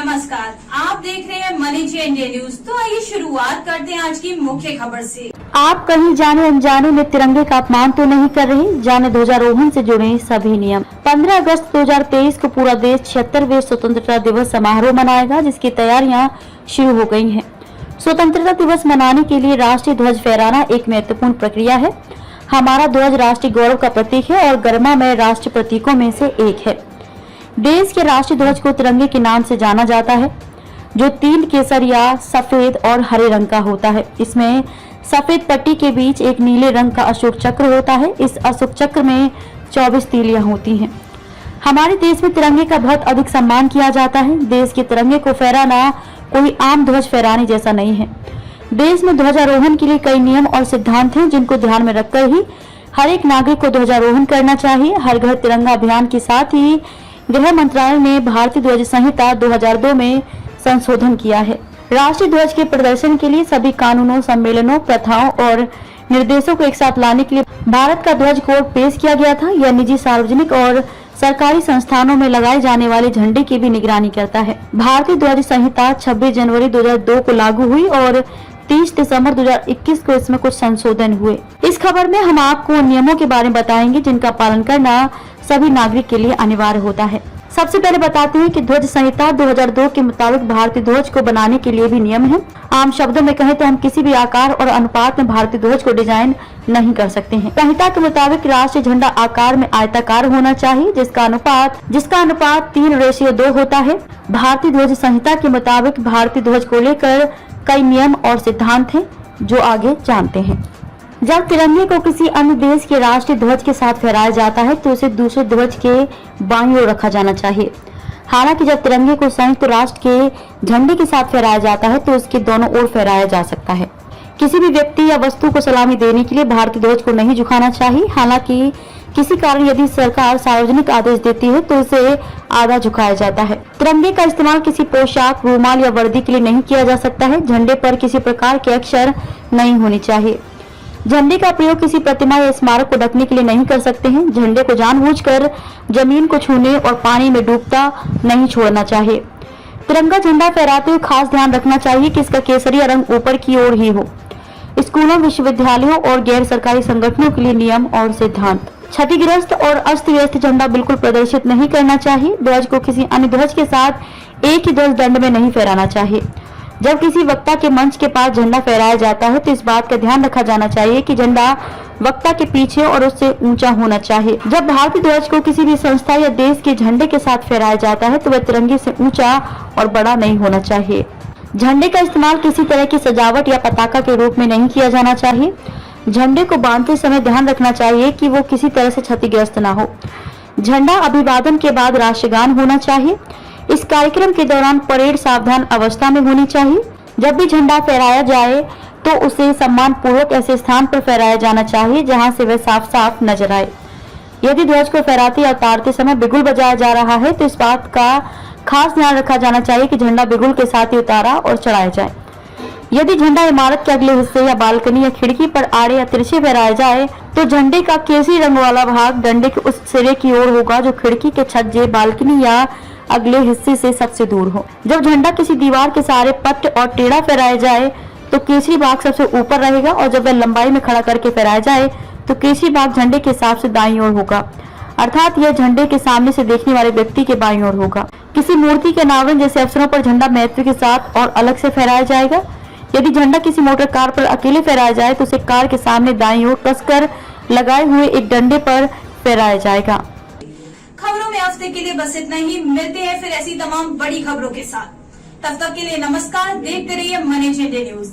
नमस्कार, आप देख रहे हैं मनी इंडिया न्यूज। तो आइए शुरुआत करते हैं आज की मुख्य खबर से। आप कहीं जाने अनजाने में तिरंगे का अपमान तो नहीं कर रहे? जाने ध्वजारोहण से जुड़े सभी नियम। 15 अगस्त 2023 को पूरा देश 76वें स्वतंत्रता दिवस समारोह मनाएगा, जिसकी तैयारियां शुरू हो गई हैं। स्वतंत्रता दिवस मनाने के लिए राष्ट्रीय ध्वज फहराना एक महत्वपूर्ण प्रक्रिया है। हमारा ध्वज राष्ट्रीय गौरव का प्रतीक है और गरिमामय राष्ट्रीय प्रतीकों में से एक है। देश के राष्ट्रीय ध्वज को तिरंगे के नाम से जाना जाता है, जो 3 केसरिया, सफेद और हरे रंग का होता है। इसमें सफेद पट्टी के बीच एक नीले रंग का अशोक चक्र होता है। इस अशोक चक्र में 24 तीलियां होती हैं। हमारे देश में तिरंगे का बहुत अधिक सम्मान किया जाता है। देश के तिरंगे को फहराना कोई आम ध्वज फहराने जैसा नहीं है। देश में ध्वजारोहण के लिए कई नियम और सिद्धांत हैं, जिनको ध्यान में रखकर ही हर एक नागरिक को ध्वजारोहण करना चाहिए। हर घर तिरंगा अभियान के साथ ही गृह मंत्रालय ने भारतीय ध्वज संहिता 2002 में संशोधन किया है। राष्ट्रीय ध्वज के प्रदर्शन के लिए सभी कानूनों, सम्मेलनों, प्रथाओं और निर्देशों को एक साथ लाने के लिए भारत का ध्वज कोड पेश किया गया था। यह निजी, सार्वजनिक और सरकारी संस्थानों में लगाए जाने वाले झंडे की भी निगरानी करता है। भारतीय ध्वज संहिता 26 जनवरी 2002 को लागू हुई और 30 दिसंबर 2021 को इसमें कुछ संशोधन हुए। इस खबर में हम आपको उन नियमों के बारे में बताएंगे जिनका पालन करना सभी नागरिक के लिए अनिवार्य होता है। सबसे पहले बताते हैं कि ध्वज संहिता 2002 के मुताबिक भारतीय ध्वज को बनाने के लिए भी नियम है। आम शब्दों में कहें तो हम किसी भी आकार और अनुपात में भारतीय ध्वज को डिजाइन नहीं कर सकते हैं। संहिता के मुताबिक राष्ट्रीय झंडा आकार में आयताकार होना चाहिए, जिसका अनुपात 3:2 होता है। भारतीय ध्वज संहिता के मुताबिक भारतीय ध्वज को लेकर कई नियम और सिद्धांत हैं, जो आगे जानते हैं। जब तिरंगे को किसी अन्य देश के राष्ट्रीय ध्वज के साथ फहराया जाता है तो उसे दूसरे ध्वज के बाईं ओर रखा जाना चाहिए। हालांकि जब तिरंगे को संयुक्त राष्ट्र के झंडे के साथ फहराया जाता है तो उसके दोनों ओर फहराया जा सकता है। किसी भी व्यक्ति या वस्तु को सलामी देने के लिए भारतीय ध्वज को नहीं झुकाना चाहिए। हालांकि किसी कारण यदि सरकार सार्वजनिक आदेश देती है तो उसे आधा झुकाया जाता है। तिरंगे का इस्तेमाल किसी पोशाक, रूमाल या वर्दी के लिए नहीं किया जा सकता है। झंडे पर किसी प्रकार के अक्षर नहीं होने चाहिए। झंडे का प्रयोग किसी प्रतिमा या स्मारक को ढकने के लिए नहीं कर सकते हैं। झंडे को जानबूझकर जमीन को छूने और पानी में डूबता नहीं छोड़ना चाहिए। तिरंगा झंडा फहराते हुए खास ध्यान रखना चाहिए कि इसका केसरिया रंग ऊपर की ओर ही हो। स्कूलों, विश्वविद्यालयों और गैर सरकारी संगठनों के लिए नियम और सिद्धांत। क्षतिग्रस्त और अस्त व्यस्त झंडा बिल्कुल प्रदर्शित नहीं करना चाहिए। ध्वज को किसी अन्य ध्वज के साथ एक ही ध्वज दंड में नहीं फहराना चाहिए। जब किसी वक्ता के मंच के पास झंडा फहराया जाता है तो इस बात का ध्यान रखा जाना चाहिए कि झंडा वक्ता के पीछे और उससे ऊंचा होना चाहिए। जब भारतीय ध्वज को किसी भी संस्था या देश के झंडे के साथ फहराया जाता है तो वह तिरंगे से ऊंचा और बड़ा नहीं होना चाहिए। झंडे का इस्तेमाल किसी तरह की सजावट या पताका के रूप में नहीं किया जाना चाहिए। झंडे को बांधते समय ध्यान रखना चाहिए कि वो किसी तरह से क्षतिग्रस्त न हो। झंडा अभिवादन के बाद राष्ट्रगान होना चाहिए। इस कार्यक्रम के दौरान परेड सावधान अवस्था में होनी चाहिए। जब भी झंडा फहराया जाए तो उसे सम्मान पूर्वक ऐसे स्थान पर फहराया जाना चाहिए जहां से वह साफ साफ नजर आए। यदि ध्वज को फहराते या उतारते समय बिगुल बजाया जा रहा है तो इस बात का खास ध्यान रखा जाना चाहिए कि झंडा बिगुल के साथ ही उतारा और चढ़ाया जाए। यदि झंडा इमारत के अगले हिस्से या बालकनी या खिड़की पर आड़े या तिरछे फहराया जाए तो झंडे का केसरी रंग वाला भाग डंडे के उस सिरे की ओर होगा जो खिड़की के छज्जे, बालकनी या अगले हिस्से से सबसे दूर हो। जब झंडा किसी दीवार के सहारे पट्ट और टेढ़ा फहराया जाए तो केसरी भाग सबसे ऊपर रहेगा और जब वह लंबाई में खड़ा करके फहराया जाए तो केसरी भाग झंडे के हिसाब से दाईं ओर होगा, अर्थात यह झंडे के सामने से देखने वाले व्यक्ति के बाईं ओर होगा। किसी मूर्ति के अनावरण जैसे अवसरों पर झंडा महत्व के साथ और अलग से फहराया जाएगा। यदि झंडा किसी मोटर कार पर अकेले फहराया जाए तो उसे कार के सामने दाईं ओर कसकर लगाए हुए एक डंडे पर फहराया जाएगा। खबरों में हफ्ते के लिए बस इतना ही। मिलते हैं फिर ऐसी तमाम बड़ी खबरों के साथ। तब तक के लिए नमस्कार। देखते रहिए मनी इंडिया न्यूज।